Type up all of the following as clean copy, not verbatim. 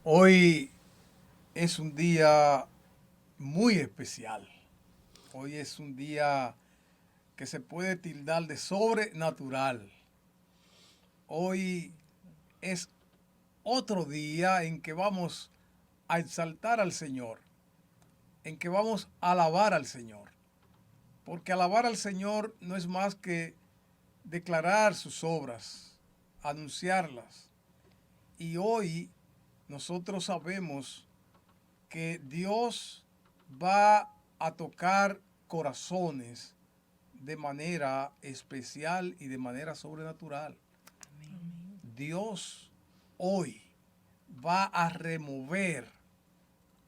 Hoy es un día muy especial. Hoy es un día que se puede tildar de sobrenatural. Hoy es otro día en que vamos a exaltar al Señor, en que vamos a alabar al Señor. Porque alabar al Señor no es más que declarar sus obras, anunciarlas. Y hoy nosotros sabemos que Dios va a tocar corazones de manera especial y de manera sobrenatural. Dios hoy va a remover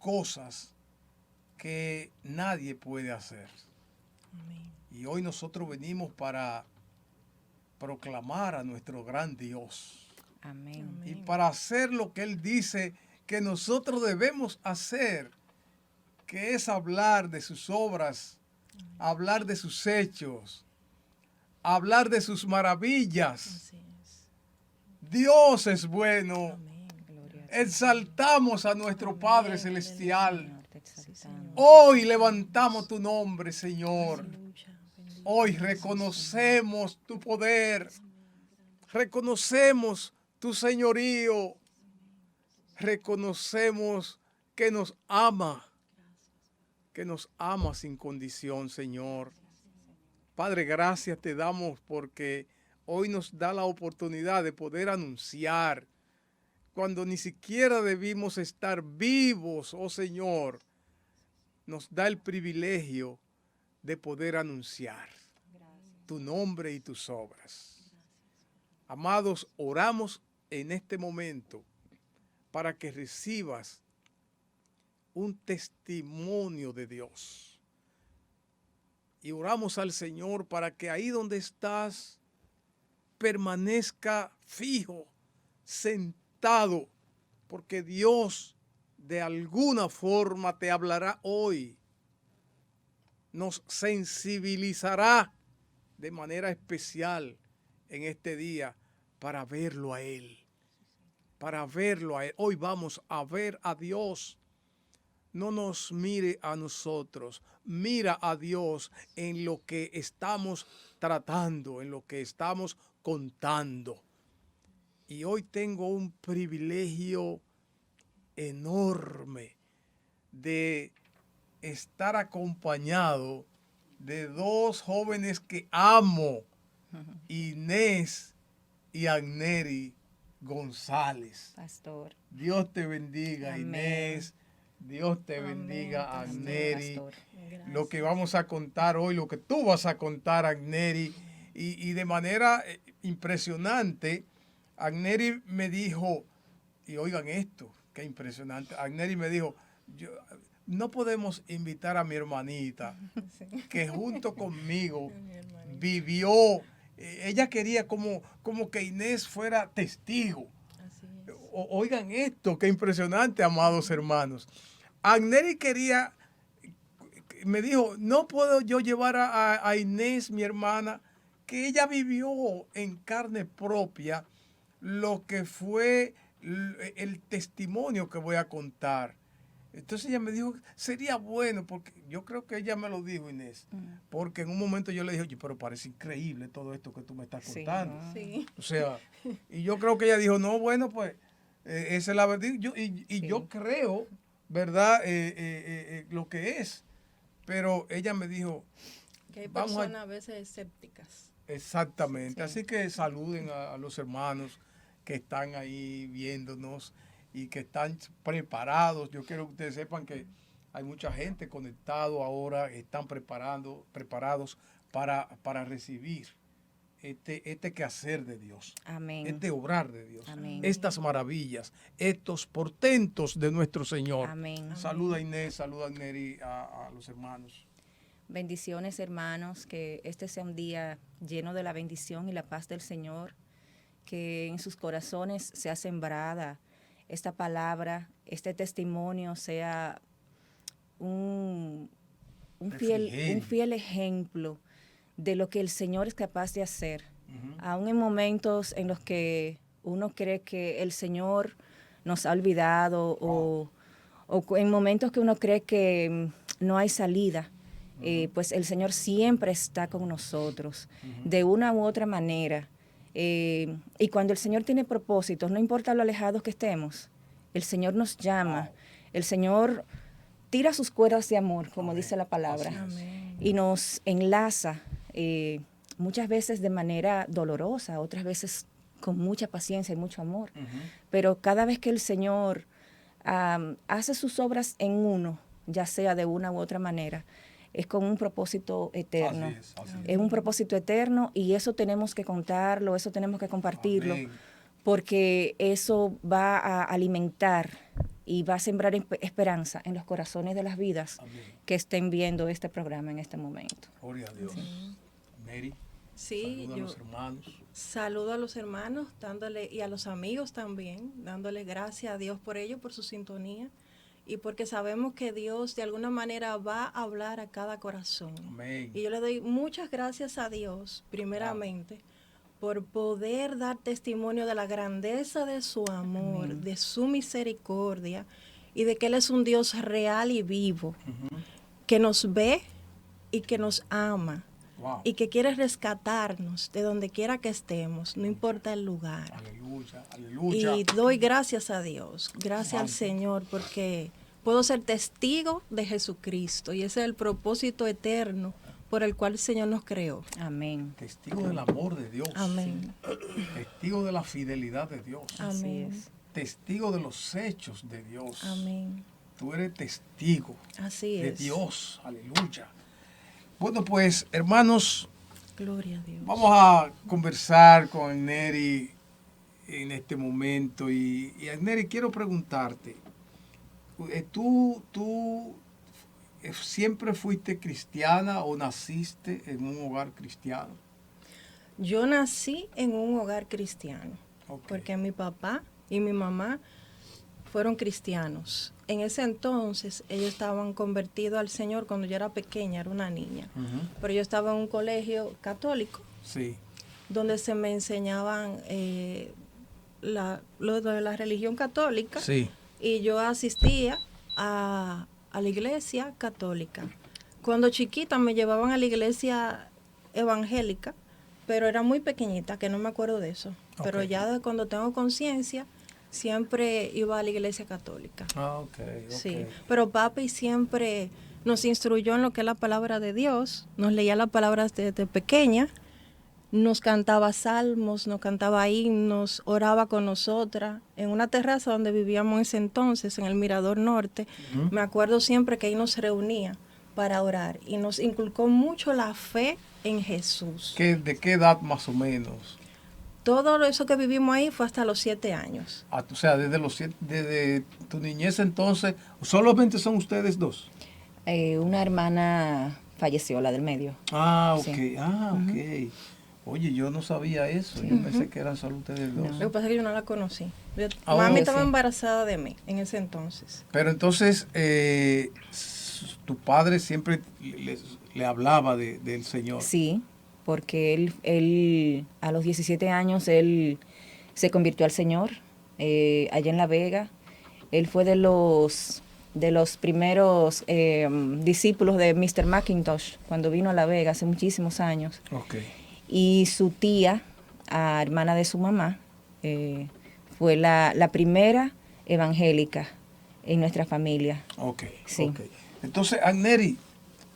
cosas que nadie puede hacer. Y hoy nosotros venimos para proclamar a nuestro gran Dios. Y para hacer lo que Él dice que nosotros debemos hacer, que es hablar de sus obras, hablar de sus hechos, hablar de sus maravillas. Dios es bueno. Exaltamos a nuestro Padre Celestial. Hoy levantamos tu nombre, Señor. Hoy reconocemos tu poder. Reconocemos tu señorío. Reconocemos que nos ama sin condición, Señor. Padre, gracias te damos porque hoy nos da la oportunidad de poder anunciar cuando ni siquiera debimos estar vivos, oh Señor. Nos da el privilegio de poder anunciar tu nombre y tus obras. Amados, oramos en este momento para que recibas un testimonio de Dios. Y oramos al Señor para que ahí donde estás permanezca fijo, sentado, porque Dios de alguna forma te hablará hoy. Nos sensibilizará de manera especial en este día para verlo a Él. Para verlo a Él. Hoy vamos a ver a Dios. No nos mire a nosotros, mira a Dios en lo que estamos tratando, en lo que estamos contando. Y hoy tengo un privilegio enorme de estar acompañado de dos jóvenes que amo, Inés y Agneri González. Pastor. Dios te bendiga, Amén. Inés. Dios te bendiga, Agneri. Pastor. Lo que vamos a contar hoy, lo que tú vas a contar, Agneri, y de manera impresionante, Agneri me dijo, y oigan esto, qué impresionante, Agneri me dijo, no podemos invitar a mi hermanita, que junto conmigo vivió, ella quería como que Inés fuera testigo. Oigan esto, qué impresionante, amados hermanos. Agneri quería, me dijo, no puedo yo llevar a Inés, mi hermana, que ella vivió en carne propia lo que fue el testimonio que voy a contar. Entonces ella me dijo, sería bueno, porque yo creo que ella me lo dijo, Inés, porque en un momento yo le dije, oye, pero parece increíble todo esto que tú me estás contando. Sí. O sea, y yo creo que ella dijo, no, bueno, pues, esa es la verdad. Yo creo, ¿verdad? Lo que es. Pero ella me dijo, Que hay vamos personas a veces escépticas. Exactamente. Sí. Así que saluden a los hermanos que están ahí viéndonos y que están preparados. Yo quiero que ustedes sepan que hay mucha gente conectado ahora, están preparados para recibir este quehacer de Dios, Amén. este obrar de Dios, Amén. estas maravillas, estos portentos de nuestro Señor. Amén. Saluda a Inés, saluda a Neri, a los hermanos. Bendiciones, hermanos, que este sea un día lleno de la bendición y la paz del Señor, que en sus corazones sea sembrada esta palabra, este testimonio sea un fiel ejemplo de lo que el Señor es capaz de hacer. Aún en momentos en los que uno cree que el Señor nos ha olvidado o en momentos que uno cree que no hay salida, pues el Señor siempre está con nosotros, de una u otra manera. Y cuando el Señor tiene propósitos, no importa lo alejados que estemos, el Señor nos llama, el Señor tira sus cuerdas de amor, como dice la palabra, Amén. y nos enlaza, muchas veces de manera dolorosa, otras veces con mucha paciencia y mucho amor. Pero cada vez que el Señor hace sus obras en uno, ya sea de una u otra manera, es con un propósito eterno. Así Es un propósito eterno y eso tenemos que contarlo, eso tenemos que compartirlo, Amén. porque eso va a alimentar y va a sembrar esperanza en los corazones de las vidas Amén. que estén viendo este programa en este momento. Gloria a Dios. Neri, Sí, saluda a yo los hermanos. saludo a los hermanos y a los amigos también, dándole gracias a Dios por ello, por su sintonía y porque sabemos que Dios de alguna manera va a hablar a cada corazón. Amén. Y yo le doy muchas gracias a Dios, primeramente, por poder dar testimonio de la grandeza de su amor, Amén. de su misericordia y de que Él es un Dios real y vivo, que nos ve y que nos ama Wow. y que quiere rescatarnos de donde quiera que estemos, no importa el lugar. Aleluya, aleluya. Y doy gracias a Dios, gracias al Santo. Señor, porque puedo ser testigo de Jesucristo y ese es el propósito eterno por el cual el Señor nos creó. Amén. Testigo del amor de Dios. Amén. Testigo de la fidelidad de Dios. Así Amén. es. Testigo de los hechos de Dios. Amén. Tú eres testigo Así de es. Dios. Aleluya. Bueno, pues, hermanos, Gloria a Dios. vamos a conversar con Neri en este momento. Y Neri, quiero preguntarte, ¿tú siempre fuiste cristiana o naciste en un hogar cristiano? Yo nací en un hogar cristiano, Ok. porque mi papá y mi mamá fueron cristianos. En ese entonces ellos estaban convertidos al Señor cuando yo era pequeña, era una niña. Ujú. Pero yo estaba en un colegio católico Sí. donde se me enseñaban lo de la religión católica Sí. y yo asistía a la iglesia católica. Cuando chiquita me llevaban a la iglesia evangélica, pero era muy pequeñita, que no me acuerdo de eso. Pero Ok. ya de cuando tengo conciencia, siempre iba a la iglesia católica. Ah, ok. Sí, pero papi siempre nos instruyó en lo que es la palabra de Dios, nos leía las palabras desde pequeña, nos cantaba salmos, nos cantaba himnos, oraba con nosotras en una terraza donde vivíamos en ese entonces, en el Mirador Norte. Ujú. Me acuerdo siempre que ahí nos reunía para orar y nos inculcó mucho la fe en Jesús. ¿De qué edad más o menos? Todo eso que vivimos ahí fue hasta los 7 años. O sea, desde tu niñez entonces, solamente son ustedes dos. Una hermana falleció, la del medio. Ah, ok. Sí. Ah, ok. Oye, yo no sabía eso. Yo pensé que eran solo ustedes dos. Lo que pasa es que yo no la conocí. Ah, Mami oh, estaba sí. embarazada de mí en ese entonces. Pero entonces, tu padre siempre le hablaba del Señor. Sí, porque él a los 17 años, él se convirtió al Señor allá en La Vega. Él fue de los primeros discípulos de Mr. McIntosh cuando vino a La Vega hace muchísimos años. Ok. Y su tía, hermana de su mamá, fue la primera evangélica en nuestra familia. Ok. Sí. Ok. Entonces, Agneri,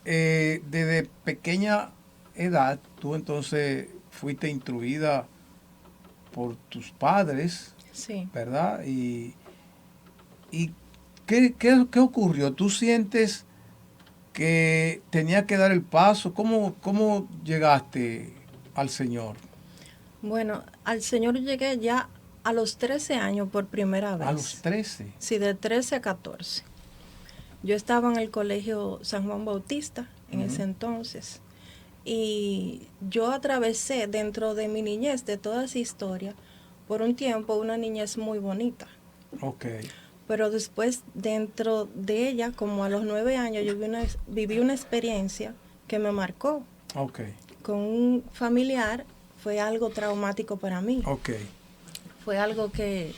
desde pequeña edad, tú entonces fuiste instruida por tus padres, Sí. ¿verdad? ¿Y qué ocurrió? ¿Tú sientes que tenía que dar el paso? ¿Cómo llegaste al Señor? Bueno, al Señor llegué ya a los 13 años por primera vez. A los 13. Sí, de 13 a 14. Yo estaba en el colegio San Juan Bautista en ese entonces. Y yo atravesé dentro de mi niñez, de toda esa historia, por un tiempo una niñez muy bonita. Ok. Pero después, dentro de ella, como a los 9 años, yo viví una experiencia que me marcó. Ok. Con un familiar fue algo traumático para mí. Ok. Fue algo que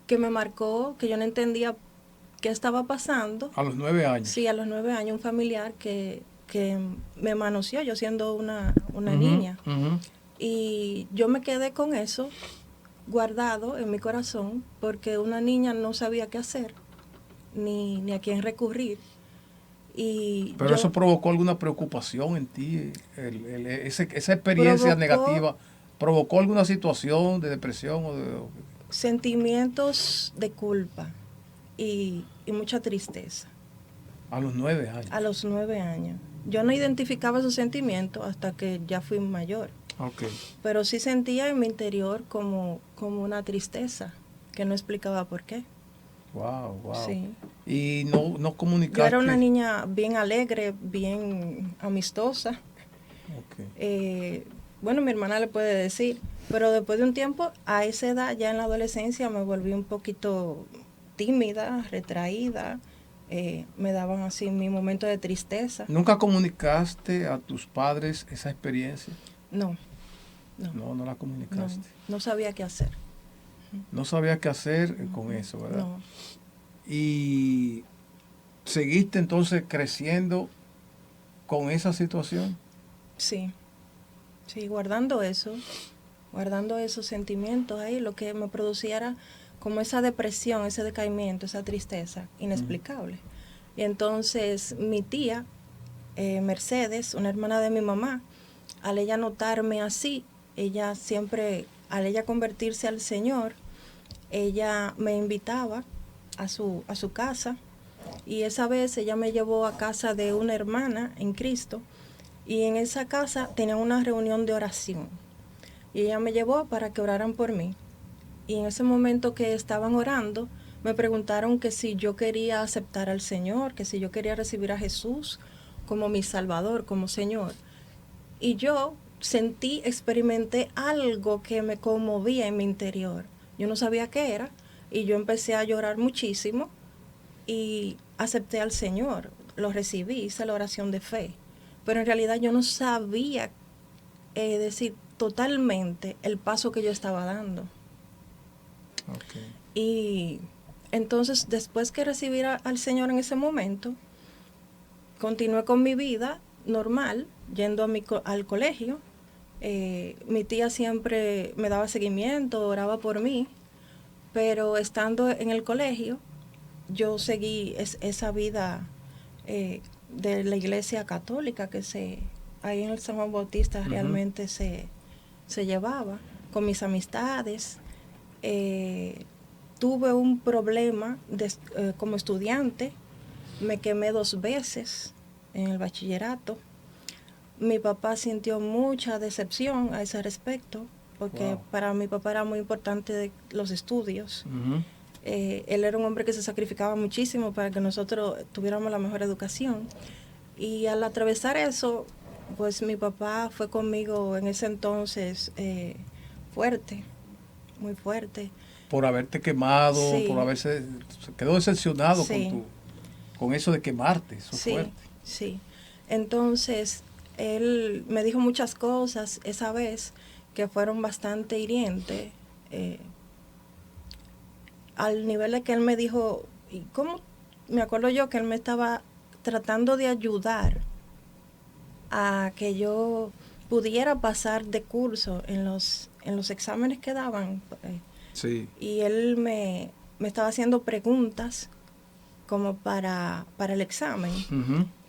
que me marcó, que yo no entendía qué estaba pasando. A los 9 años. Sí, a los 9 años, un familiar que me manoseó, yo siendo una Ujú, niña. ujú. Y yo me quedé con eso guardado en mi corazón, porque una niña no sabía qué hacer, ni a quién recurrir. Y Pero yo eso provocó alguna preocupación en ti, esa experiencia provocó negativa, ¿provocó alguna situación de depresión sentimientos de culpa y mucha tristeza a los 9 años? a los 9 años. Yo no identificaba esos sentimientos hasta que ya fui mayor, Ok. pero sí sentía en mi interior como una tristeza que no explicaba por qué. Wow, wow. Sí. Y no Yo era una comunicaste. niña bien alegre, bien amistosa. Ok. Bueno, mi hermana le puede decir, pero después de un tiempo, a esa edad, ya en la adolescencia, me volví un poquito tímida, retraída. Me daban así mi momento de tristeza. ¿Nunca comunicaste a tus padres esa experiencia? No, no, No la no, comunicaste. no sabía qué hacer. No sabías qué hacer con eso, ¿verdad? No, Y seguiste entonces creciendo con esa situación. sí, sí, guardando esos sentimientos ahí, lo que me producía era como esa depresión, ese decaimiento, esa tristeza inexplicable. Y entonces mi tía, Mercedes, una hermana de mi mamá, al ella notarme así, ella siempre, al ella convertirse al Señor, ella me invitaba a su casa, y esa vez ella me llevó a casa de una hermana en Cristo, y en esa casa tenían una reunión de oración, y ella me llevó para que oraran por mí. Y en ese momento que estaban orando, me preguntaron que si yo quería aceptar al Señor, que si yo quería recibir a Jesús como mi Salvador, como Señor. Y yo experimenté algo que me conmovía en mi interior. Yo no sabía qué era, y yo empecé a llorar muchísimo y acepté al Señor, lo recibí, hice la oración de fe. Pero en realidad yo no sabía decir totalmente el paso que yo estaba dando. Okay. Y entonces, después que recibí al Señor en ese momento, continué con mi vida normal, yendo al colegio. Mi tía siempre me daba seguimiento, oraba por mí, pero estando en el colegio, yo seguí esa vida de la iglesia católica que ahí en el San Juan Bautista realmente se llevaba, con mis amistades. Tuve un problema como estudiante, me quemé 2 veces en el bachillerato. Mi papá sintió mucha decepción a ese respecto, porque para mi papá era muy importante los estudios. Él era un hombre que se sacrificaba muchísimo para que nosotros tuviéramos la mejor educación. Y al atravesar eso, pues mi papá fue conmigo en ese entonces fuerte, muy fuerte. Por haberte quemado, Sí. por haberse, se quedó decepcionado Sí. con eso de quemarte, eso es Sí, fuerte. sí. Entonces, él me dijo muchas cosas esa vez que fueron bastante hirientes, al nivel de que él me dijo, ¿y cómo? Me acuerdo yo que él me estaba tratando de ayudar a que yo pudiera pasar de curso en los exámenes que daban. Sí. Y él me estaba haciendo preguntas como para el examen.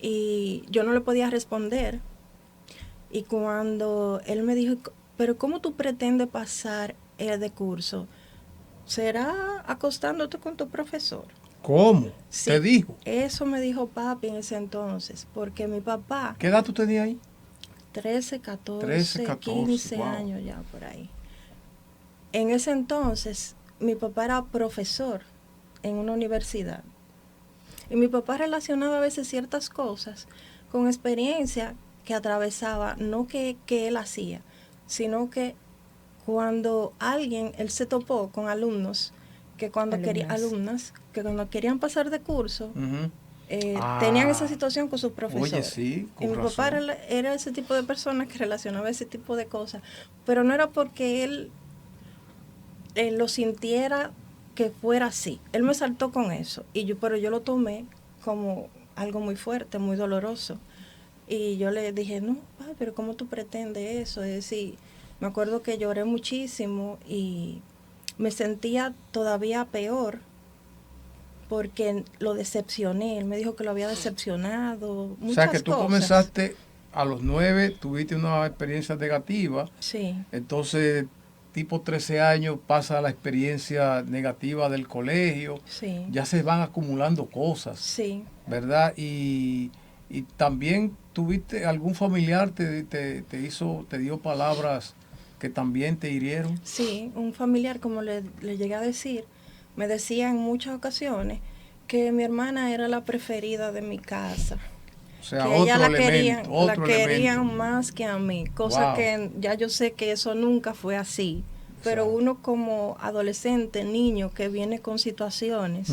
Y yo no le podía responder. Y cuando él me dijo, pero ¿cómo tú pretendes pasar de curso? ¿Será acostándote con tu profesor? ¿Cómo? Sí, ¿Te dijo? Eso me dijo papi en ese entonces, porque mi papá, ¿Qué edad tú tenías ahí? 13, 14, 13, 14, 15 wow. años ya por ahí. En ese entonces, mi papá era profesor en una universidad. Y mi papá relacionaba a veces ciertas cosas con experiencia que atravesaba, no que él hacía, sino que cuando él se topó con alumnas, que cuando querían pasar de curso, tenían esa situación con sus profesores. Oye, sí, con y mi papá era ese tipo de persona que relacionaba ese tipo de cosas, pero no era porque él lo sintiera que fuera así. Él me saltó con eso, pero yo lo tomé como algo muy fuerte, muy doloroso. Y yo le dije, no, pero ¿cómo tú pretendes eso? Es decir, me acuerdo que lloré muchísimo y me sentía todavía peor porque lo decepcioné. Él me dijo que lo había decepcionado, muchas O sea, que tú cosas. comenzaste a los 9, tuviste una experiencia negativa. Sí. Entonces, tipo 13 años, pasa la experiencia negativa del colegio. Sí. Ya se van acumulando cosas. Sí. ¿Verdad? Y también tuviste algún familiar te dio palabras que también te hirieron. Sí, un familiar, como le llegué a decir, me decía en muchas ocasiones que mi hermana era la preferida de mi casa. O sea, que ella la querían más que a mí, cosa Wow. que ya yo sé que eso nunca fue así. Pero uno como adolescente, niño que viene con situaciones,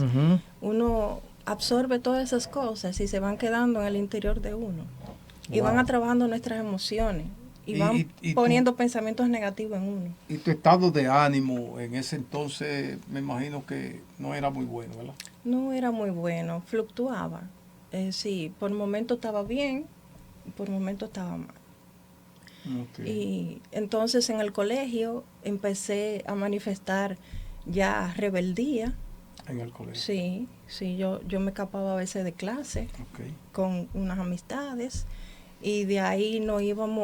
uno absorbe todas esas cosas y se van quedando en el interior de uno. Y van trabajando nuestras emociones y van poniendo pensamientos negativos en uno. Y tu estado de ánimo en ese entonces, me imagino que no era muy bueno, ¿verdad? No era muy bueno, fluctuaba. Sí, por momentos estaba bien, por momentos estaba mal. Okay. Y entonces en el colegio empecé a manifestar ya rebeldía. En el colegio. Sí, yo me escapaba a veces de clase con unas amistades y de ahí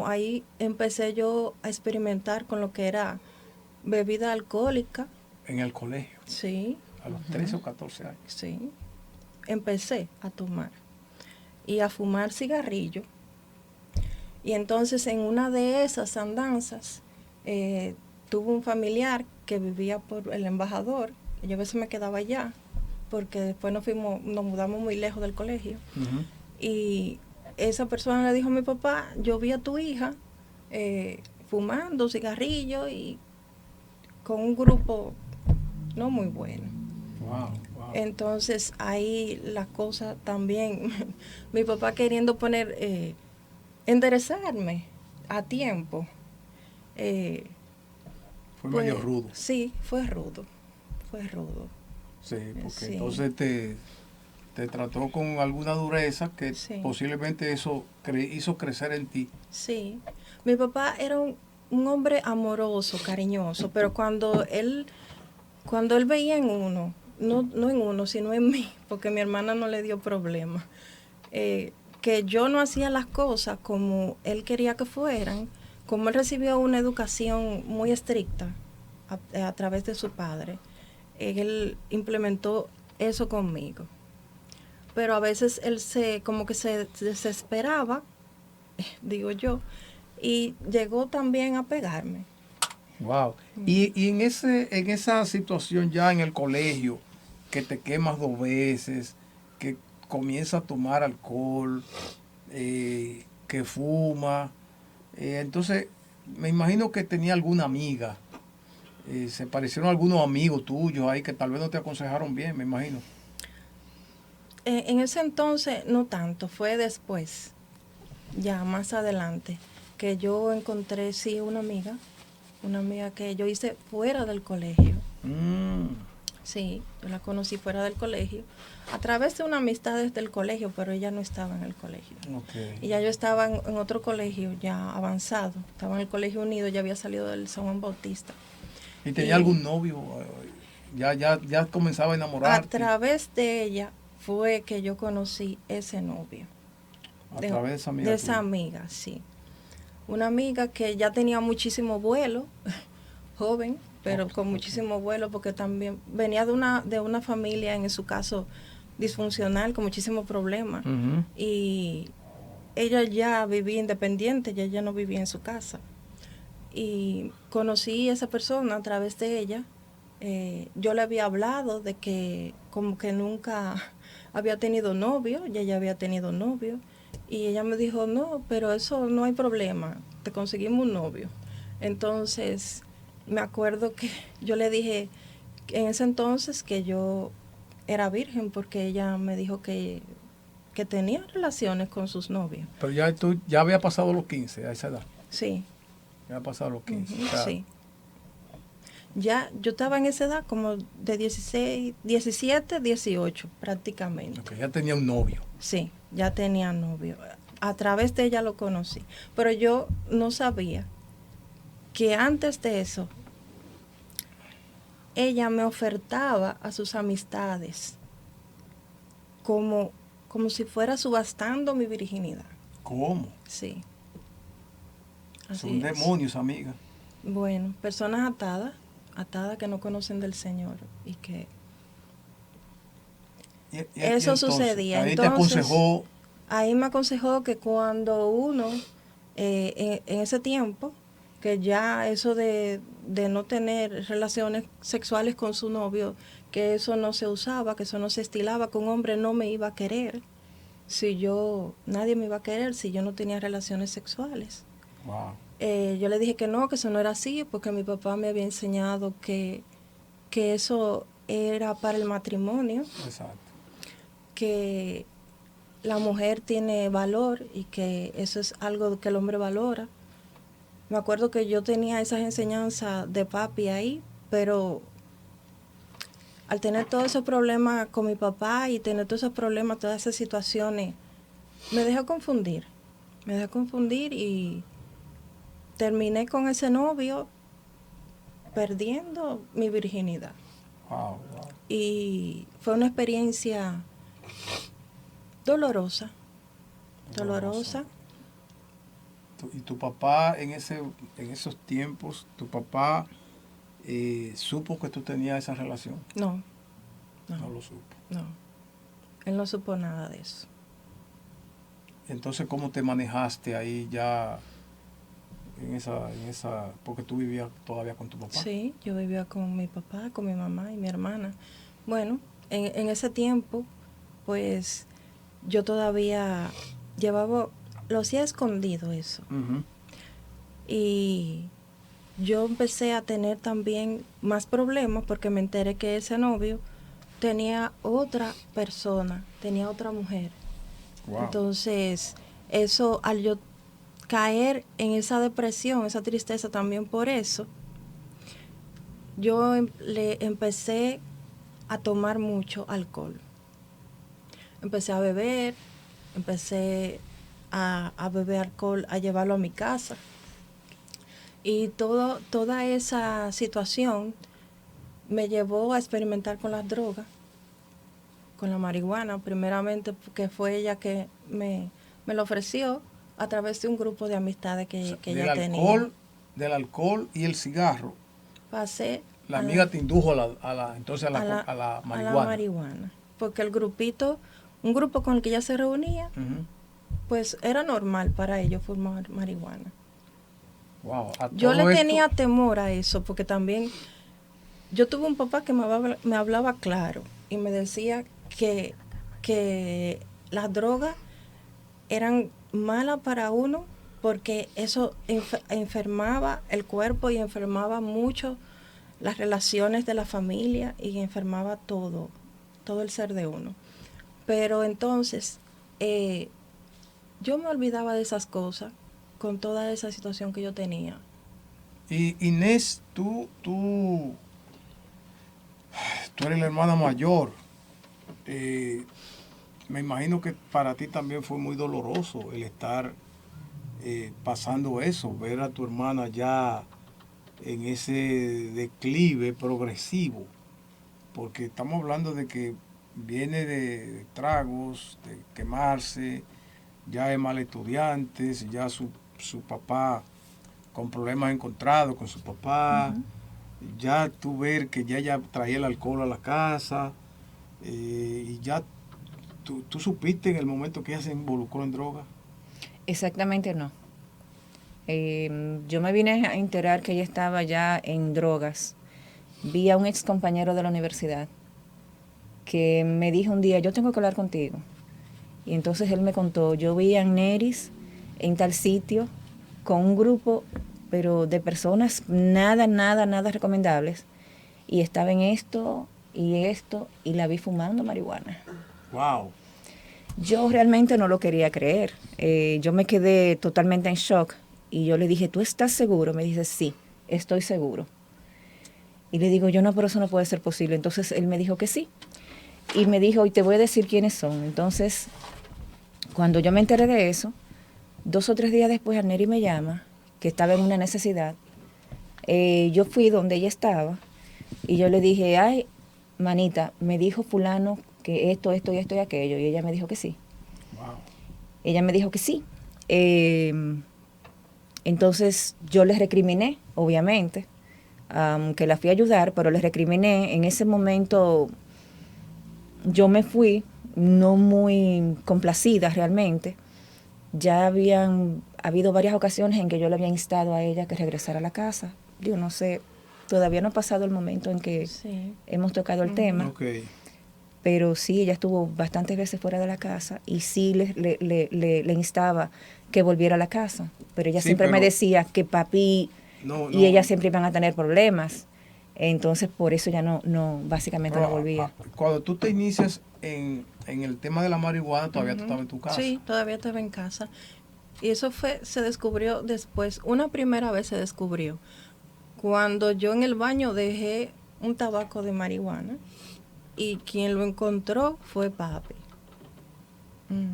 ahí empecé yo a experimentar con lo que era bebida alcohólica. En el colegio. Sí. A los 13 o 14 años. Sí. Empecé a tomar y a fumar cigarrillo. Y entonces en una de esas andanzas tuve un familiar que vivía por el Embajador. Yo a veces me quedaba allá porque después nos mudamos muy lejos del colegio. Y esa persona le dijo a mi papá, yo vi a tu hija fumando cigarrillo y con un grupo no muy bueno. Wow. Entonces ahí la cosa también, mi papá queriendo enderezarme a tiempo. Fue medio rudo. Sí, fue rudo. Sí, porque entonces te trató con alguna dureza que posiblemente eso hizo crecer en ti. Sí, mi papá era un hombre amoroso, cariñoso, pero cuando él veía en uno, no en uno, sino en mí, porque mi hermana no le dio problema, que yo no hacía las cosas como él quería que fueran, como él recibió una educación muy estricta a través de su padre, él implementó eso conmigo. Pero a veces él como que se desesperaba, digo yo, y llegó también a pegarme. Wow. Y en esa situación ya en el colegio, que te quemas 2 veces, que comienza a tomar alcohol, que fuma, entonces me imagino que tenía alguna amiga, se parecieron algunos amigos tuyos ahí que tal vez no te aconsejaron bien, me imagino. En ese entonces no tanto, fue después, ya más adelante, que yo encontré una amiga que yo hice fuera del colegio. Sí, yo la conocí fuera del colegio, a través de una amistad desde el colegio, pero ella no estaba en el colegio. Y ya yo estaba en otro colegio ya avanzado, estaba en el Colegio Unido, ya había salido del San Juan Bautista. ¿Y tenía algún novio? Ya comenzaba a enamorarte. A través de ella fue que yo conocí ese novio. A través de esa amiga. De esa amiga, sí. Una amiga que ya tenía muchísimo vuelo, joven, pero con muchísimo vuelo, porque también venía de una familia, en su caso, disfuncional, con muchísimos problemas. Y ella ya vivía independiente, ya no vivía en su casa. Y conocí a esa persona a través de ella. Yo le había hablado de que como que nunca había tenido novio, y ella había tenido novio. Y ella me dijo, no, pero eso no hay problema, te conseguimos un novio. Entonces, me acuerdo que yo le dije en ese entonces que yo era virgen, porque ella me dijo que tenía relaciones con sus novios. Pero ya había pasado los 15 a esa edad. Sí. Ya había pasado los 15. Sí. Ya yo estaba en esa edad como de 16, 17, 18 prácticamente. Ok, ya tenía un novio. Sí, ya tenía novio. A través de ella lo conocí. Pero yo no sabía que antes de eso, ella me ofertaba a sus amistades como si fuera subastando mi virginidad. ¿Cómo? Sí. Así Son es. demonios, amiga. Bueno, personas atadas que no conocen del Señor y que eso entonces, sucedía. ahí Entonces, te aconsejó. ahí me aconsejó que cuando uno, en ese tiempo, que ya eso de no tener relaciones sexuales con su novio, que eso no se usaba, que eso no se estilaba, que un hombre no me iba a querer, nadie me iba a querer si yo no tenía relaciones sexuales. Wow. Yo le dije que no, que eso no era así, porque mi papá me había enseñado que eso era para el matrimonio. Exacto. Que la mujer tiene valor y que eso es algo que el hombre valora. Me acuerdo que yo tenía esas enseñanzas de papi ahí, pero al tener todos esos problemas con mi papá y tener todos esos problemas, todas esas situaciones, me dejó confundir. Me dejó confundir y terminé con ese novio perdiendo mi virginidad. Wow. Y fue una experiencia dolorosa. Y tu papá en esos tiempos, tu papá supo que tú tenías esa relación. No No lo supo. No, él no supo nada de eso. Entonces, ¿cómo te manejaste ahí ya en esa, porque tú vivías todavía con tu papá? Sí, yo vivía con mi papá, con mi mamá y mi hermana. Bueno, en ese tiempo, pues yo todavía lo hacía escondido eso. Uh-huh. Y yo empecé a tener también más problemas porque me enteré que ese novio tenía otra persona, tenía otra mujer. Wow. Entonces, eso, al yo caer en esa depresión, esa tristeza también por eso, yo le empecé a tomar mucho alcohol. Empecé a beber, empecé a beber alcohol, a llevarlo a mi casa. Y toda esa situación me llevó a experimentar con las drogas, con la marihuana, primeramente porque fue ella que me lo ofreció a través de un grupo de amistades que ella tenía. Del alcohol y el cigarro. Pasé. La amiga te indujo a la marihuana. A la marihuana. Porque el grupito, un grupo con el que ella se reunía, uh-huh, pues era normal para ellos fumar marihuana. Wow. Yo le tenía temor a eso, porque también yo tuve un papá que me hablaba claro y me decía que las drogas eran malas para uno porque eso enfermaba el cuerpo y enfermaba mucho las relaciones de la familia y enfermaba todo el ser de uno. Pero entonces yo me olvidaba de esas cosas con toda esa situación que yo tenía. Y Inés, tú eres la hermana mayor. Me imagino que para ti también fue muy doloroso el estar pasando eso, ver a tu hermana ya en ese declive progresivo, porque estamos hablando de que viene de tragos, de quemarse, ya es mal estudiante, ya su papá con problemas encontrados con su papá, uh-huh, ya tú ver que ya traía el alcohol a la casa, y ya tú supiste en el momento que ella se involucró en droga. Exactamente no. Yo me vine a enterar que ella estaba ya en drogas. Vi a un ex compañero de la universidad que me dijo un día, yo tengo que hablar contigo. Y entonces él me contó, yo vi a Agneris en tal sitio con un grupo, pero de personas nada recomendables. Y estaba en esto, y la vi fumando marihuana. Wow. Yo realmente no lo quería creer. Yo me quedé totalmente en shock. Y yo le dije, ¿tú estás seguro? Me dice, sí, estoy seguro. Y le digo yo, no, pero eso no puede ser posible. Entonces él me dijo que sí. Y me dijo, y te voy a decir quiénes son. Entonces, cuando yo me enteré de eso, 2 o 3 días después, Arneri me llama, que estaba en una necesidad. Yo fui donde ella estaba y yo le dije, ay, manita, me dijo fulano que esto y esto y aquello. Y ella me dijo que sí. Wow. Ella me dijo que sí. Entonces yo les recriminé, obviamente, que la fui a ayudar, pero les recriminé. En ese momento yo me fui, no muy complacida realmente. Ya habían habido varias ocasiones en que yo le había instado a ella que regresara a la casa. Yo no sé, todavía no ha pasado el momento en que Sí. hemos tocado el tema, Ok. pero sí, ella estuvo bastantes veces fuera de la casa y sí le instaba que volviera a la casa. Pero ella Sí, siempre me pero decía que papi no, y ella no. siempre iban a tener problemas. Entonces, por eso ya básicamente no Pero, volvía. cuando tú te inicias en el tema de la marihuana, todavía tú Ujú. estabas en tu casa. Sí, todavía estaba en casa. Y eso se descubrió después. Una primera vez se descubrió. Cuando yo en el baño dejé un tabaco de marihuana y quien lo encontró fue papi. Mm.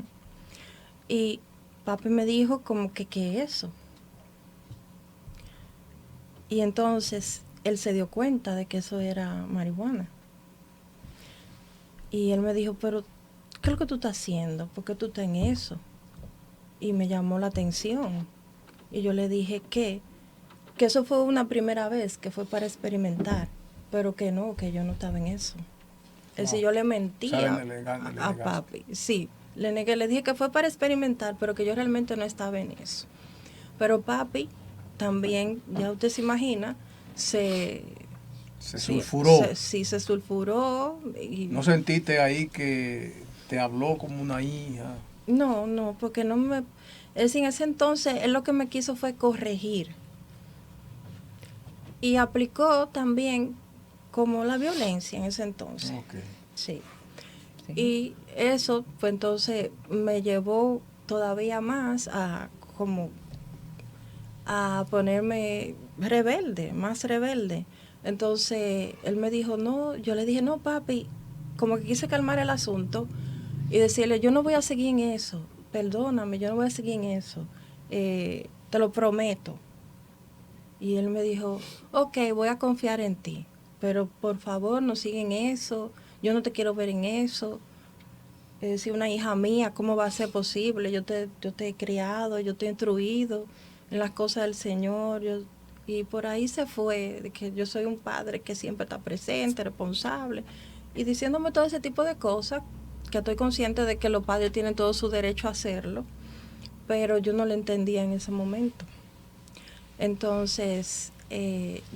Y papi me dijo como que, ¿qué es eso? Y entonces él se dio cuenta de que eso era marihuana. Y él me dijo, pero ¿qué es lo que tú estás haciendo? ¿Por qué tú estás en eso? Y me llamó la atención. Y yo le dije que eso fue una primera vez, que fue para experimentar, pero que no, que yo no estaba en eso. Es decir, Wow. yo le O sea, mentía le negaste. a papi. Sí, le negué, le dije que fue para experimentar, pero que yo realmente no estaba en eso. Pero papi también, ya usted se imagina, Se sí, sulfuró. sí se sulfuró. Y ¿No sentiste ahí que te habló como una hija? no, porque no me... Es decir, en ese entonces él lo que me quiso fue corregir. Y aplicó también como la violencia en ese entonces. Ok. Sí. Sí. Y eso, pues entonces me llevó todavía más a como a ponerme rebelde, más rebelde. Entonces él me dijo, no, yo le dije, no, papi, como que quise calmar el asunto y decirle, yo no voy a seguir en eso, perdóname, yo no voy a seguir en eso, te lo prometo. Y él me dijo, ok, voy a confiar en ti, pero por favor no siga en eso, yo no te quiero ver en eso. Es decir, una hija mía, ¿cómo va a ser posible? Yo te he criado, yo te he instruido en las cosas del Señor. Y por ahí se fue, de que yo soy un padre que siempre está presente, responsable, y diciéndome todo ese tipo de cosas, que estoy consciente de que los padres tienen todo su derecho a hacerlo, pero yo no lo entendía en ese momento. Entonces,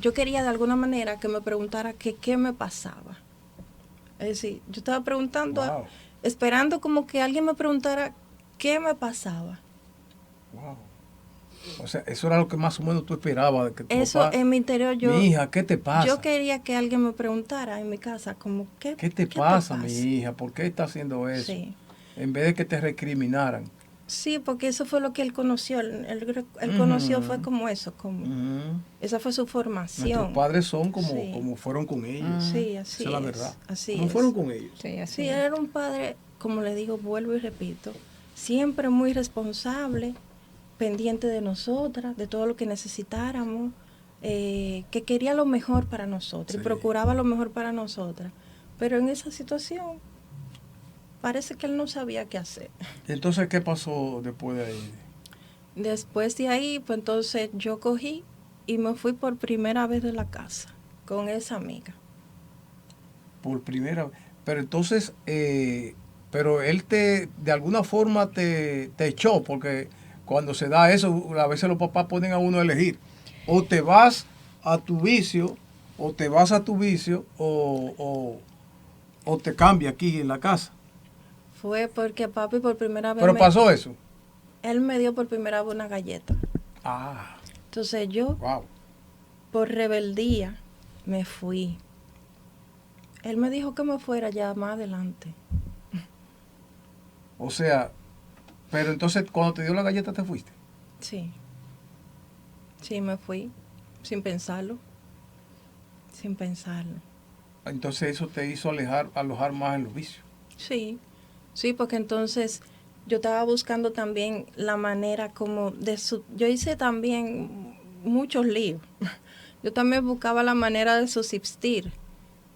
yo quería de alguna manera que me preguntara que qué me pasaba. Es decir, yo estaba preguntando, Wow. esperando como que alguien me preguntara qué me pasaba. Wow. O sea, eso era lo que más o menos tú esperabas, de que tu Eso papá, en mi interior mi hija, ¿qué te pasa? yo quería que alguien me preguntara en mi casa como ¿Qué te pasa, mi hija? ¿Por qué está haciendo eso? Sí. En vez de que te recriminaran. Sí, porque eso fue lo que él conoció. Él conoció fue como eso, como esa fue su formación. Nuestros padres son como, Sí. como fueron con ellos. Sí, así Esa es la verdad. Así ¿Cómo es. fueron con ellos? Sí, así Sí, es. él era un padre, como le digo, vuelvo y repito, siempre muy responsable, pendiente de nosotras, de todo lo que necesitáramos, que quería lo mejor para nosotros Sí. y procuraba lo mejor para nosotras. Pero en esa situación parece que él no sabía qué hacer. Entonces, ¿qué pasó después de ahí? Después de ahí, pues entonces yo cogí y me fui por primera vez de la casa con esa amiga. Por primera vez. Pero entonces, pero él de alguna forma te echó, porque cuando se da eso, a veces los papás ponen a uno a elegir. O te vas a tu vicio, o te vas a tu vicio, o te cambia aquí en la casa. Fue porque papi por primera vez Pero pasó eso. él me dio por primera vez una galleta. Ah, Entonces yo, wow. por rebeldía, me fui. Él me dijo que me fuera ya más adelante. O sea, pero entonces cuando te dio la galleta te fuiste. Sí. Sí, me fui, sin pensarlo. sin pensarlo. Entonces eso te hizo alojar más en los vicios. Sí, sí, porque entonces yo estaba buscando también la manera como yo hice también muchos líos. Yo también buscaba la manera de subsistir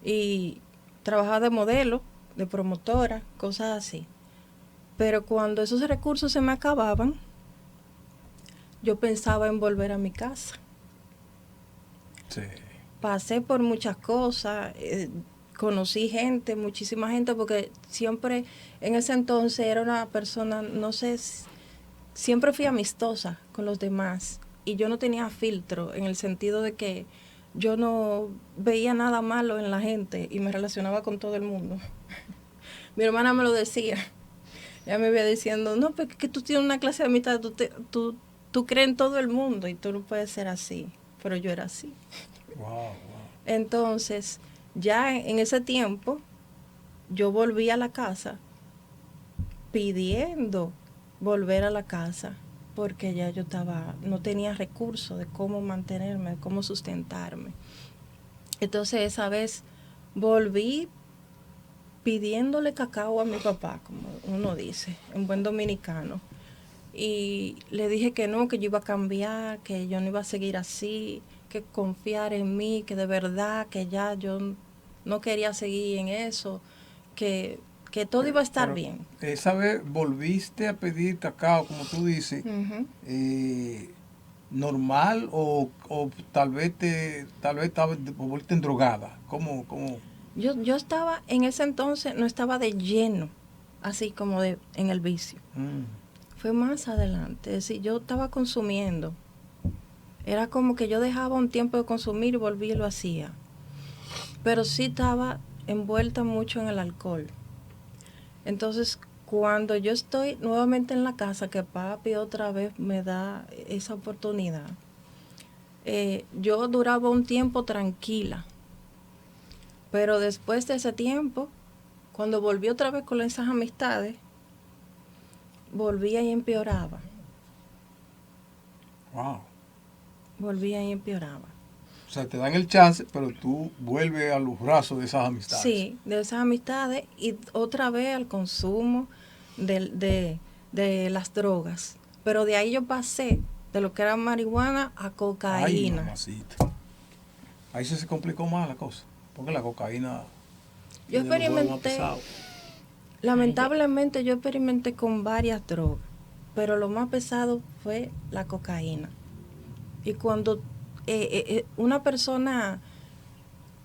y trabajaba de modelo, de promotora, cosas así. Pero cuando esos recursos se me acababan, yo pensaba en volver a mi casa. Sí. Pasé por muchas cosas, conocí gente, muchísima gente, porque siempre en ese entonces era una persona, no sé, siempre fui amistosa con los demás y yo no tenía filtro en el sentido de que yo no veía nada malo en la gente y me relacionaba con todo el mundo. Mi hermana me lo decía, ella me iba diciendo, no, porque que tú tienes una clase de amistad, tú crees en todo el mundo y tú no puedes ser así, pero yo era así. Wow. Entonces, ya en ese tiempo, yo volví a la casa pidiendo volver a la casa porque ya yo no tenía recursos de cómo mantenerme, de cómo sustentarme. Entonces, esa vez volví pidiéndole cacao a mi papá, como uno dice, en buen dominicano. Y le dije que no, que yo iba a cambiar, que yo no iba a seguir así, que confiar en mí, que de verdad, que ya yo no quería seguir en eso, que todo iba a estar bien. Esa vez volviste a pedir cacao, como tú dices, normal o tal vez estaba volviste en drogada. ¿Cómo? Yo estaba, en ese entonces, no estaba de lleno, así como en el vicio. Fue más adelante, es decir, yo estaba consumiendo. Era como que yo dejaba un tiempo de consumir y volví y lo hacía. Pero sí estaba envuelta mucho en el alcohol. Entonces, cuando yo estoy nuevamente en la casa, que papi otra vez me da esa oportunidad, yo duraba un tiempo tranquila. Pero después de ese tiempo, cuando volví otra vez con esas amistades, volvía y empeoraba. Wow. Volvía y empeoraba. O sea, te dan el chance, pero tú vuelves a los brazos de esas amistades. Sí, de esas amistades y otra vez al consumo de las drogas. Pero de ahí yo pasé de lo que era marihuana a cocaína. Ay, mamacita. Ahí se complicó más la cosa, porque la cocaína... Yo experimenté, lamentablemente yo experimenté con varias drogas, pero lo más pesado fue la cocaína. Y cuando una persona,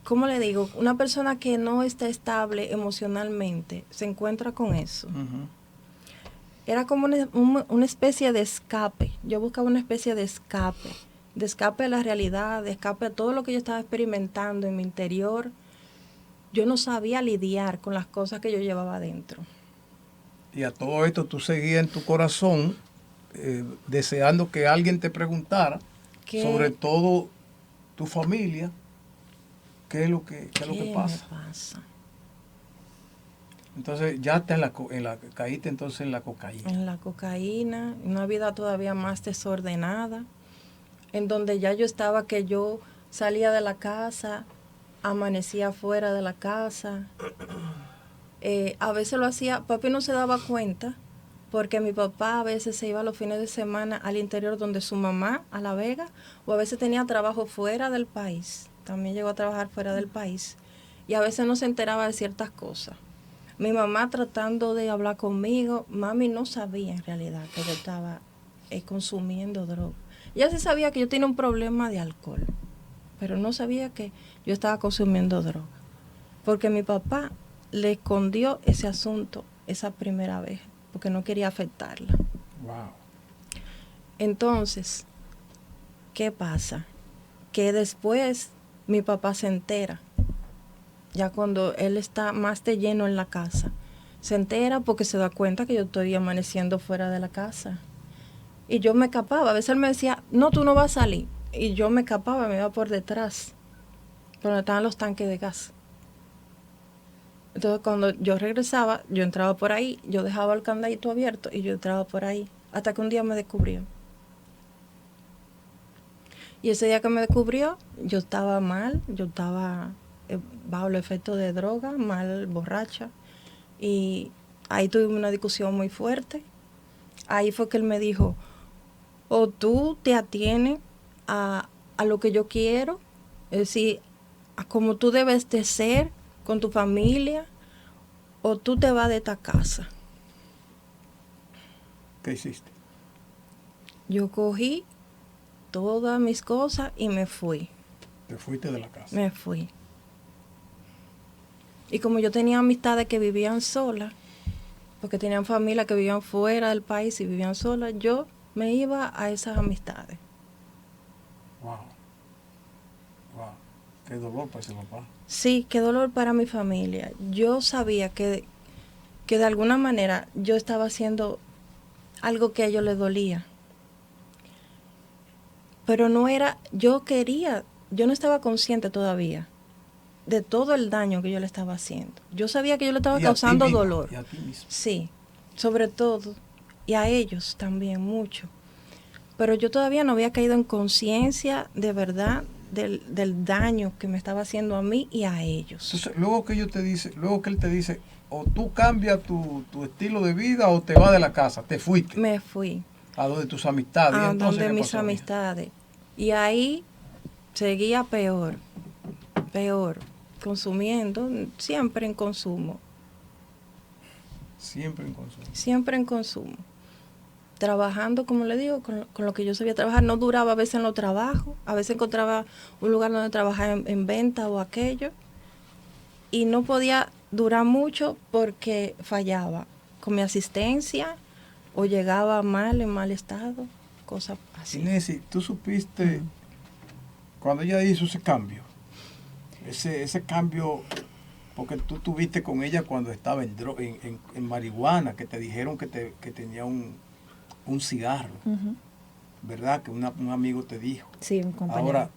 ¿cómo le digo? Una persona que no está estable emocionalmente se encuentra con eso. Era como una especie de escape. Yo buscaba una especie de escape a la realidad, de escape a todo lo que yo estaba experimentando en mi interior. Yo no sabía lidiar con las cosas que yo llevaba adentro. Y a todo esto tú seguías en tu corazón deseando que alguien te preguntara, sobre todo tu familia, qué es lo que pasa. Me pasa. Entonces ya caíste entonces en la cocaína. En la cocaína, una vida todavía más desordenada, en donde ya yo estaba que yo salía de la casa, amanecía fuera de la casa. A veces lo hacía, papi no se daba cuenta, porque mi papá a veces se iba los fines de semana al interior donde su mamá, a La Vega, o a veces tenía trabajo fuera del país, también llegó a trabajar fuera del país, y a veces no se enteraba de ciertas cosas. Mi mamá tratando de hablar conmigo, mami no sabía en realidad que yo estaba consumiendo droga. Ella sí sabía que yo tenía un problema de alcohol, pero no sabía que yo estaba consumiendo droga, porque mi papá le escondió ese asunto esa primera vez, porque no quería afectarla. Wow. Entonces, ¿qué pasa? Que después mi papá se entera, ya cuando él está más de lleno en la casa, se entera porque se da cuenta que yo estoy amaneciendo fuera de la casa. Y yo me escapaba, a veces él me decía, no, tú no vas a salir. Y yo me escapaba, me iba por detrás, donde estaban los tanques de gas. Entonces cuando yo regresaba, yo entraba por ahí, yo dejaba el candadito abierto y yo entraba por ahí, hasta que un día me descubrió. Y ese día que me descubrió, yo estaba mal, yo estaba bajo el efecto de droga, mal, borracha. Y ahí tuvimos una discusión muy fuerte. Ahí fue que él me dijo, o tú te atienes a lo que yo quiero, es decir, a como tú debes de ser con tu familia, o tú te vas de esta casa. ¿Qué hiciste? Yo cogí todas mis cosas y me fui. Te fuiste de la casa. Me fui. Y como yo tenía amistades que vivían solas, porque tenían familia que vivían fuera del país y vivían solas, yo me iba a esas amistades. Wow. Wow. Qué dolor para ese papá. Sí, qué dolor para mi familia. Yo sabía que de alguna manera yo estaba haciendo algo que a ellos les dolía. Pero no era, yo no estaba consciente todavía de todo el daño que yo le estaba haciendo. Yo sabía que yo le estaba causando dolor. Y a ti mismo. Sí, sobre todo. Y a ellos también mucho. Pero yo todavía no había caído en conciencia de verdad del daño que me estaba haciendo a mí y a ellos. Entonces, luego que él te dice, o tú cambias tu estilo de vida o te vas de la casa, te fuiste. Me fui. A donde tus amistades. A entonces, donde ¿qué mis pasó, amistades. Y ahí seguía peor, consumiendo, siempre en consumo. Siempre en consumo. Siempre en consumo. Trabajando, como le digo, con lo que yo sabía trabajar. No duraba a veces en los trabajos. A veces encontraba un lugar donde trabajar en venta o aquello. Y no podía durar mucho porque fallaba con mi asistencia o llegaba mal, en mal estado, cosas así. Inesi, tú supiste cuando ella hizo ese cambio, ese cambio, porque tú tuviste con ella cuando estaba en marihuana, que te dijeron que tenía un cigarro, ¿verdad? Que un amigo te dijo. Sí, un compañero. Ahora,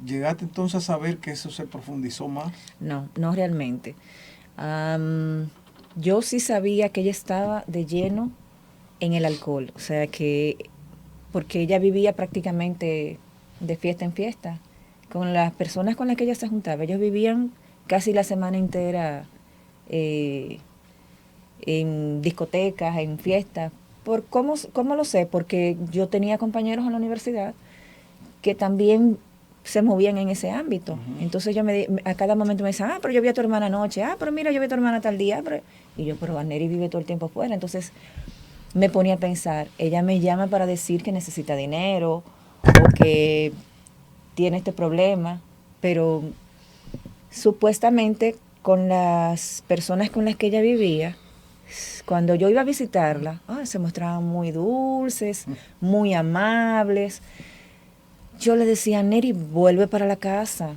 ¿llegaste entonces a saber que eso se profundizó más? No, no realmente. Yo sí sabía que ella estaba de lleno en el alcohol, o sea que, porque ella vivía prácticamente de fiesta en fiesta, con las personas con las que ella se juntaba, ellos vivían casi la semana entera en discotecas, en fiestas. ¿Cómo lo sé? Porque yo tenía compañeros en la universidad que también se movían en ese ámbito. Entonces yo a cada momento me decían, pero yo vi a tu hermana anoche, pero mira, yo vi a tu hermana tal día, y yo, pero Anneri vive todo el tiempo afuera. Entonces me ponía a pensar, ella me llama para decir que necesita dinero o que tiene este problema, pero supuestamente con las personas con las que ella vivía, cuando yo iba a visitarla, se mostraban muy dulces, muy amables. Yo le decía, Anneri, vuelve para la casa.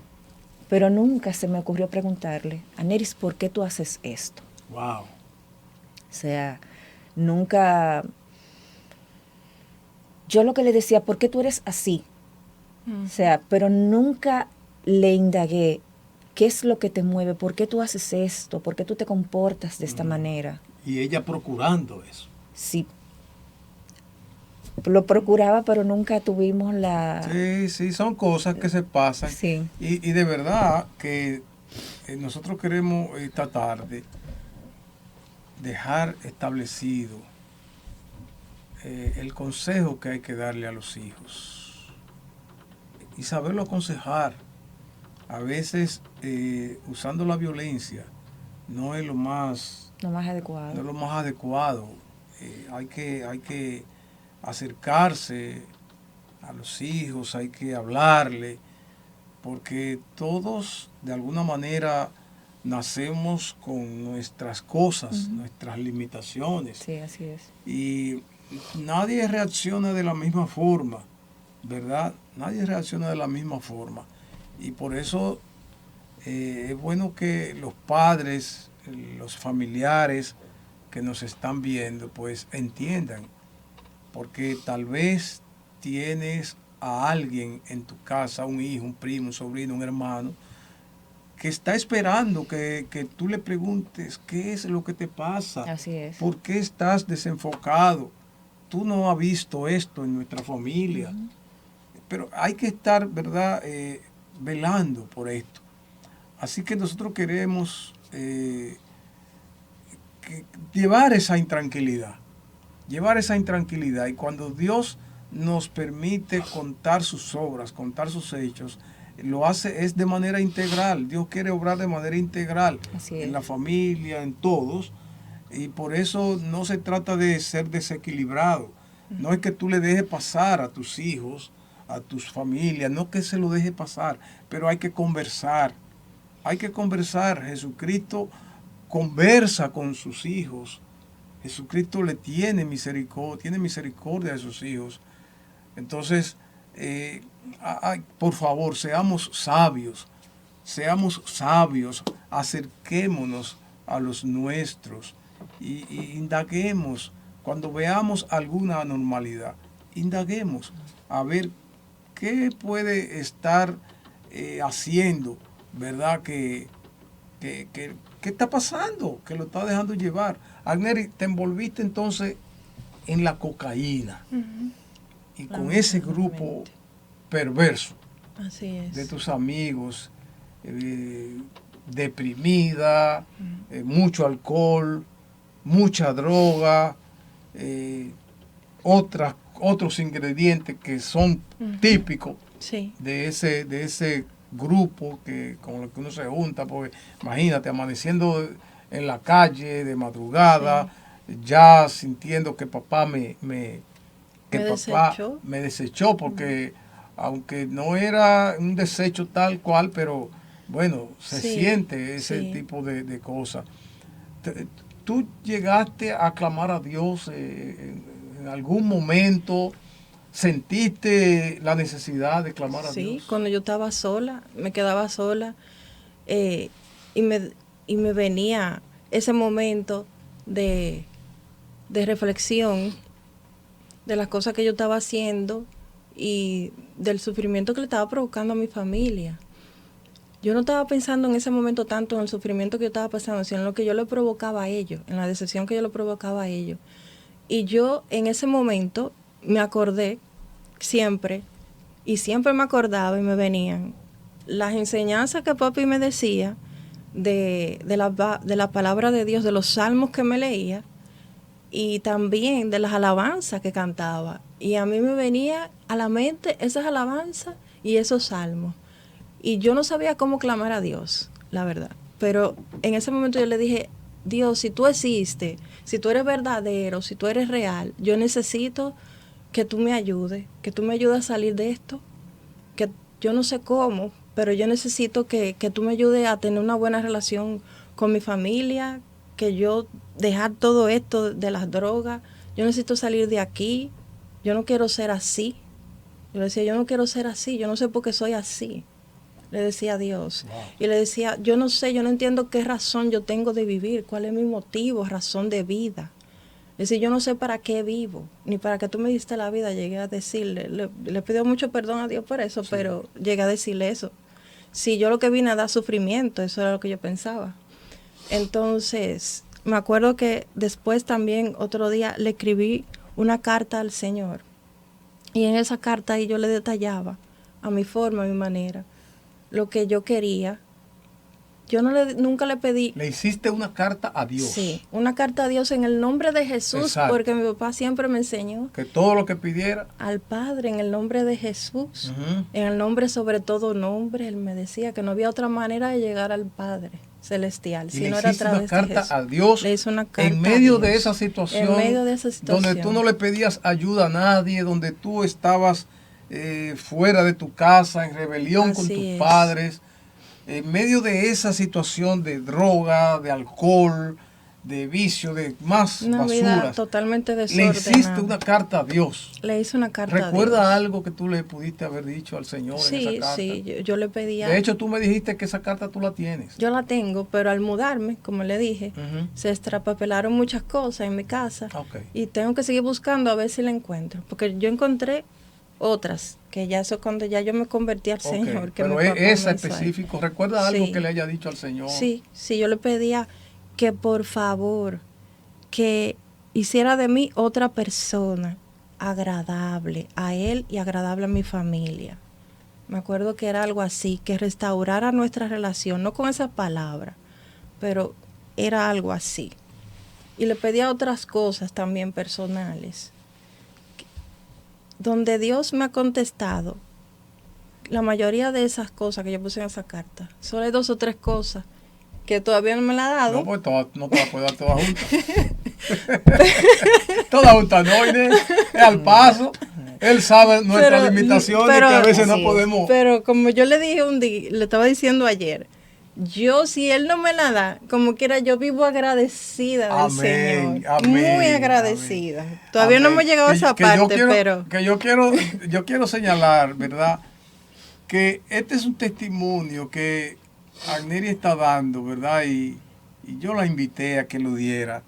Pero nunca se me ocurrió preguntarle, Anneris, ¿por qué tú haces esto? Wow. O sea, nunca... Yo lo que le decía, ¿por qué tú eres así? O sea, pero nunca le indagué, ¿qué es lo que te mueve? ¿Por qué tú haces esto? ¿Por qué tú te comportas de esta manera? Y ella procurando eso. Sí. Lo procuraba, pero nunca tuvimos la... Sí, son cosas que se pasan. Sí. Y de verdad que nosotros queremos esta tarde dejar establecido el consejo que hay que darle a los hijos y saberlo aconsejar. A veces usando la violencia no es lo más adecuado. No es lo más adecuado. Hay que acercarse a los hijos, hay que hablarle, porque todos de alguna manera nacemos con nuestras cosas, nuestras limitaciones. Sí, así es. Y nadie reacciona de la misma forma, ¿verdad? Nadie reacciona de la misma forma. Y por eso es bueno que los padres, los familiares que nos están viendo, pues entiendan, porque tal vez tienes a alguien en tu casa, un hijo, un primo, un sobrino, un hermano, que está esperando que tú le preguntes qué es lo que te pasa. Así es. ¿Por qué estás desenfocado? Tú no has visto esto en nuestra familia. pero hay que estar, ¿verdad?, velando por esto. Así que nosotros queremos llevar esa intranquilidad. Y cuando Dios nos permite contar sus obras, contar sus hechos, lo hace es de manera integral. Dios quiere obrar de manera integral en la familia, en todos, y por eso no se trata de ser desequilibrado. No es que tú le dejes pasar a tus hijos, a tus familias, no que se lo deje pasar, pero hay que conversar. Jesucristo conversa con sus hijos. Jesucristo le tiene misericordia de sus hijos. Entonces, por favor, seamos sabios, acerquémonos a los nuestros y indaguemos. Cuando veamos alguna anormalidad, indaguemos a ver qué puede estar haciendo, ¿verdad? ¿Qué está pasando? Que lo está dejando llevar. Agneri, te envolviste entonces en la cocaína. Uh-huh. Y con ese grupo perverso. Así es. De tus amigos, deprimida, mucho alcohol, mucha droga, otros ingredientes que son típicos de ese grupo con el que uno se junta, porque imagínate, amaneciendo en la calle de madrugada, ya sintiendo que papá me desechó, porque aunque no era un desecho tal cual, pero bueno, se siente ese tipo de cosas. ¿Tú llegaste a clamar a Dios en algún momento? ¿Sentiste la necesidad de clamar a Dios? Sí, cuando yo estaba sola, me quedaba sola, y me venía ese momento de reflexión de las cosas que yo estaba haciendo y del sufrimiento que le estaba provocando a mi familia. Yo no estaba pensando en ese momento tanto en el sufrimiento que yo estaba pasando, sino en lo que yo le provocaba a ellos, en la decepción que yo le provocaba a ellos. Y yo en ese momento me acordé siempre me acordaba y me venían las enseñanzas que papi me decía de la palabra de Dios, de los salmos que me leía, y también de las alabanzas que cantaba. Y a mí me venía a la mente esas alabanzas y esos salmos. Y yo no sabía cómo clamar a Dios, la verdad. Pero en ese momento yo le dije, Dios, si tú existes, si tú eres verdadero, si tú eres real, yo necesito que tú me ayudes a salir de esto. Que yo no sé cómo, pero yo necesito que tú me ayudes a tener una buena relación con mi familia, que yo dejar todo esto de las drogas. Yo necesito salir de aquí. Yo no quiero ser así. Yo le decía, yo no quiero ser así. Yo no sé por qué soy así. Le decía a Dios. Wow. Y le decía, yo no sé, yo no entiendo qué razón yo tengo de vivir. ¿Cuál es mi motivo, razón de vida? Es decir, yo no sé para qué vivo, ni para qué tú me diste la vida. Llegué a decirle, le pido mucho perdón a Dios por eso, sí. Pero llegué a decirle eso. Si yo lo que vine a dar sufrimiento, eso era lo que yo pensaba. Entonces, me acuerdo que después también, otro día, le escribí una carta al Señor. Y en esa carta yo le detallaba, a mi forma, a mi manera, lo que yo quería. Yo nunca le pedí. Le hiciste una carta a Dios. Sí, una carta a Dios en el nombre de Jesús. Exacto. Porque mi papá siempre me enseñó. Que todo lo que pidiera. Al Padre, en el nombre de Jesús. Uh-huh. En el nombre sobre todo nombre. Él me decía que no había otra manera de llegar al Padre celestial. Si no era a través de Jesús. Le hiciste una carta a Dios. Le hice una carta en medio de esa situación. En medio de esa situación. Donde tú no le pedías ayuda a nadie. Donde tú estabas fuera de tu casa, en rebelión con tus padres. En medio de esa situación de droga, de alcohol, de vicio, de más una basuras, vida totalmente desordenada. Le hiciste una carta a Dios. Le hice una carta a Dios. ¿Recuerda algo que tú le pudiste haber dicho al Señor en esa carta? Sí, yo le pedía. De hecho, tú me dijiste que esa carta tú la tienes. Yo la tengo, pero al mudarme, como le dije, se extrapapelaron muchas cosas en mi casa. Okay. Y tengo que seguir buscando a ver si la encuentro. Porque yo encontré otras, que ya eso cuando ya yo me convertí al Señor. Que pero esa específico, ¿recuerda algo que le haya dicho al Señor? Sí, yo le pedía que por favor, que hiciera de mí otra persona, agradable a él y agradable a mi familia. Me acuerdo que era algo así, que restaurara nuestra relación, no con esa palabra, pero era algo así. Y le pedía otras cosas también personales, donde Dios me ha contestado. La mayoría de esas cosas que yo puse en esa carta, solo hay 2 o 3 cosas que todavía no me la ha dado. No, pues no te las puedo dar todas juntas. Todas juntas, no, Inés, es al paso. Él sabe nuestras limitaciones que a veces no podemos. Pero como yo le dije un día, le estaba diciendo ayer, yo si él no me la da, como quiera, yo vivo agradecida del Amén, Señor. amén, Muy agradecida. amén. Todavía no Amén. hemos llegado a esa parte, pero... Que yo quiero señalar, ¿verdad? Que este es un testimonio que Agneri está dando, ¿verdad? Y yo la invité a que lo diera.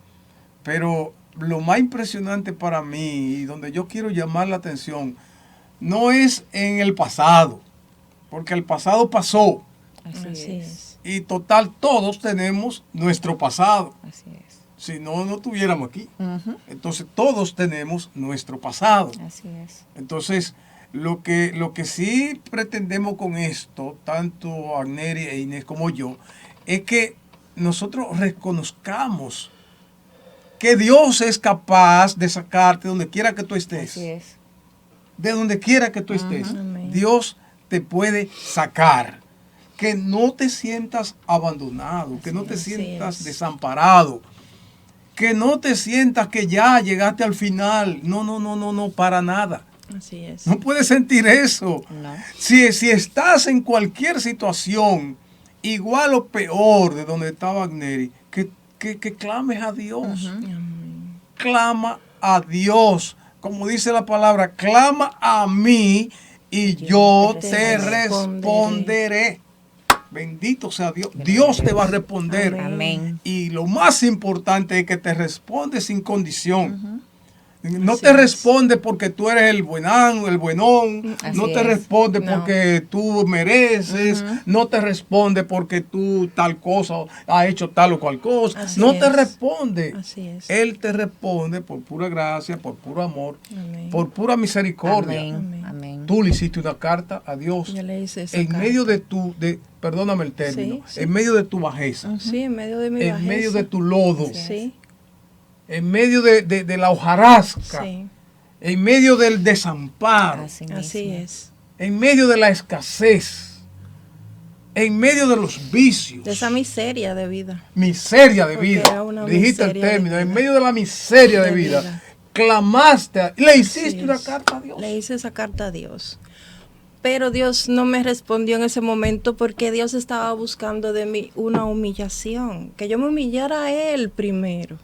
Pero lo más impresionante para mí y donde yo quiero llamar la atención no es en el pasado, porque el pasado pasó. Así es. Y total, todos tenemos nuestro pasado. Así es. Si no, no estuviéramos aquí. Ujú. Entonces, todos tenemos nuestro pasado. Así es. Entonces, lo que sí pretendemos con esto, tanto Agneri e Inés como yo, es que nosotros reconozcamos que Dios es capaz de sacarte donde quiera que tú estés. Así es. De donde quiera que tú estés. Amén. Dios te puede sacar. Que no te sientas abandonado, que no te sientas desamparado, que no te sientas que ya llegaste al final. No, para nada. Así es. No puedes sentir eso. No. Si estás en cualquier situación, igual o peor de donde estaba Agneri, que clames a Dios. Amén. Clama a Dios. Como dice la palabra, clama a mí y yo te responderé. Bendito sea Dios. Dios te va a responder. Amén. Y lo más importante es que te responde sin condición. No Así te es. responde porque tú eres el buenón, Así no te es. responde No. porque tú mereces, no te responde porque tú tal cosa has hecho tal o cual cosa, Así no te es. responde. Así es. Él te responde por pura gracia, por puro amor, Amén. por pura misericordia. Amén. Amén. Tú le hiciste una carta a Dios Yo le hice esa en carta. medio de perdóname el término, Sí. en medio de tu bajeza, Sí, en medio de mi en bajeza. medio de tu lodo, Sí, en medio de la hojarasca, sí. en medio del desamparo, Así mismo. es. en medio de la escasez, en medio de los vicios, De esa miseria de vida. miseria de Porque vida. era una Dijiste el miseria de término, en vida. medio de la miseria de De vida, vida. clamaste, le hiciste Así una es. carta a Dios. Le hice esa carta a Dios. Pero Dios no me respondió en ese momento porque Dios estaba buscando de mí una humillación. Que yo me humillara a Él primero.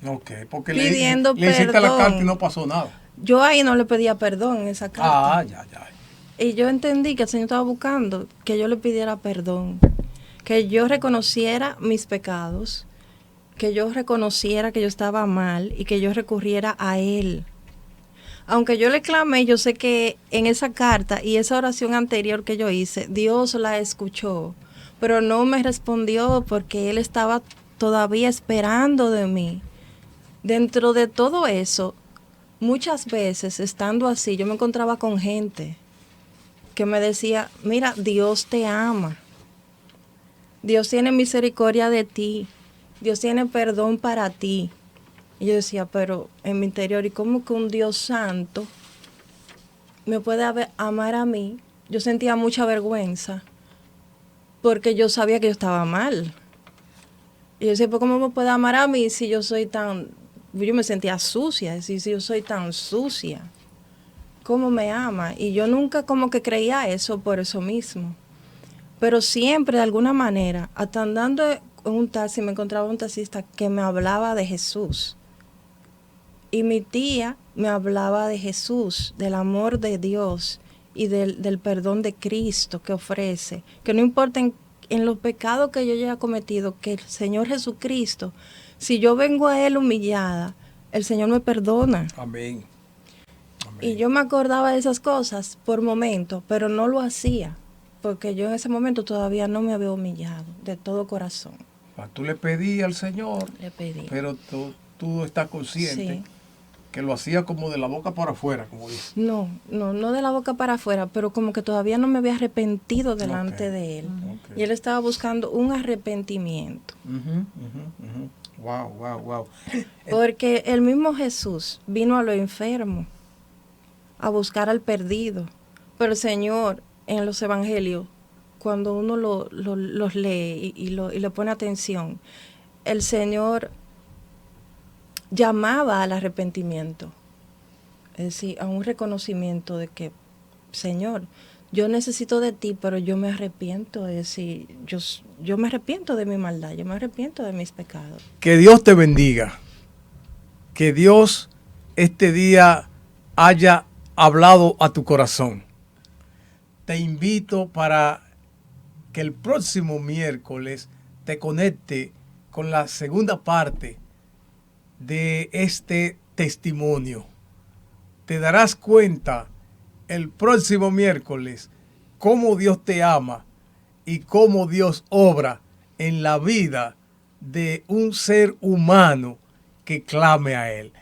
Ok, porque Pidiendo le hiciste la perdón. carta y no pasó nada. Yo ahí no le pedía perdón en esa carta. Ah, ya. Y yo entendí que el Señor estaba buscando que yo le pidiera perdón. Que yo reconociera mis pecados. Que yo reconociera que yo estaba mal y que yo recurriera a Él. Aunque yo le clamé, yo sé que en esa carta y esa oración anterior que yo hice, Dios la escuchó, pero no me respondió porque Él estaba todavía esperando de mí. Dentro de todo eso, muchas veces estando así, yo me encontraba con gente que me decía, mira, Dios te ama, Dios tiene misericordia de ti, Dios tiene perdón para ti. Y yo decía, pero en mi interior, ¿y cómo que un Dios santo me puede amar a mí? Yo sentía mucha vergüenza porque yo sabía que yo estaba mal. Y yo decía, pues ¿cómo me puede amar a mí si yo soy tan... Yo me sentía sucia, es decir, si yo soy tan sucia, ¿cómo me ama? Y yo nunca como que creía eso por eso mismo. Pero siempre, de alguna manera, hasta andando en un taxi, me encontraba un taxista que me hablaba de Jesús. Y mi tía me hablaba de Jesús, del amor de Dios y del perdón de Cristo que ofrece. Que no importa en los pecados que yo haya cometido, que el Señor Jesucristo, si yo vengo a Él humillada, el Señor me perdona. Amén. Amén. Y yo me acordaba de esas cosas por momentos, pero no lo hacía, porque yo en ese momento todavía no me había humillado de todo corazón. Tú le pedí al Señor, Le pedí. pero tú estás consciente Sí. Que lo hacía como de la boca para afuera, como dice. No de la boca para afuera, pero como que todavía no me había arrepentido delante Ok. de él. Ok. Y él estaba buscando un arrepentimiento. Wow, wow, wow. Porque el mismo Jesús vino a los enfermos, a buscar al perdido. Pero el Señor, en los evangelios, cuando uno los lee y le pone atención, el Señor llamaba al arrepentimiento. Es decir, a un reconocimiento de que, Señor, yo necesito de ti, pero yo me arrepiento. Es decir, yo me arrepiento de mi maldad, yo me arrepiento de mis pecados. Que Dios te bendiga. Que Dios este día haya hablado a tu corazón. Te invito para que el próximo miércoles te conecte con la segunda parte de este testimonio. Te darás cuenta el próximo miércoles cómo Dios te ama y cómo Dios obra en la vida de un ser humano que clame a Él.